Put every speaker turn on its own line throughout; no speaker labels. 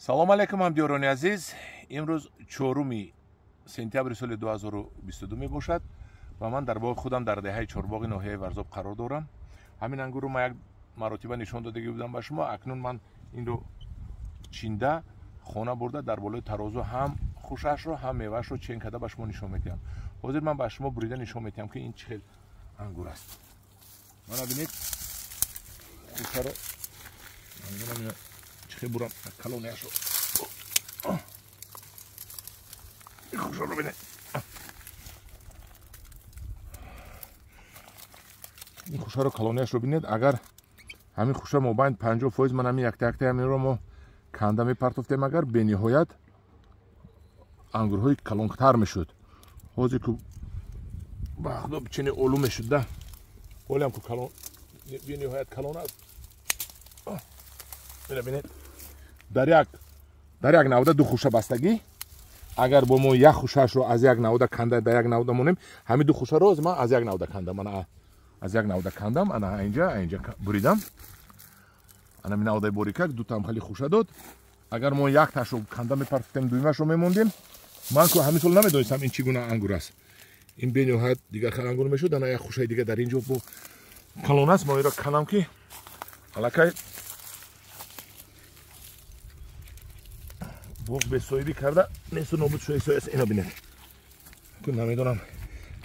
салом алейкум ҳамдиёрони азиз. имрӯз 4 сентябри соли 2022 мебошад ва ман дар боғи худам дар деҳаи чорбоғи ноҳияи варзоб қарор дорам. ҳамин ангурро ман як маротиба нишон додагӣ будам ба шумо. акнун ман инро чинда хона бурда дар болои тарозу ҳам хушашро ҳам мевашро чен карда ба шумо нишон медиҳам. ҳозир ман ба шумо бурида нишон медиҳам ки ин чӣ хел ангур аст. мана бинед хушаро чӣ хел бурам калонияшро хушаро бинед. ин хушаро калонияшро бинед. агар ҳамин хуша мобайни 50% ман ҳамин якта ҳаминро мо канда мепартофтем, агар бениҳоят ангурҳои калонтар мешуд. ҳозир ку ба худо чини олу мешуд да. олиам ку калон бениҳоят калон аст. ина бинед. дар як навда ду хуша бастагӣ. агар бо мо як хушашро аз як навда канда дар як навда монем, ҳамин ду хушаро ман аз як навда кандам. ана аз як навда кандам. ана инҷа буридам. ана ми навдаи борикак дутам хали хуша дод. агар мо якташро канда мепартофтем, дуюмашро мемондем, ман ку ҳамин сол намедонистам ин чӣ гуна ангур аст. ин бениҳоят дигар хел ангур мешуд. ана як хушаи дигар дар инҷо бо калон аст. мо инро кандам ки аллакай боғ бесоҳибӣ карда несту нобуд шуда аст. ина бинед. намедонам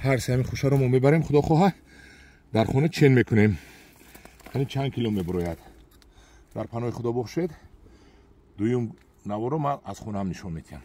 ҳар се ҳамин хушаро мо мебарем, худо хоҳад дар хона чен мекунем. ҳамин чанд кило мебарояд. дар паноҳи худо бошед. дуюм наворо ман аз хонам нишон медиҳам.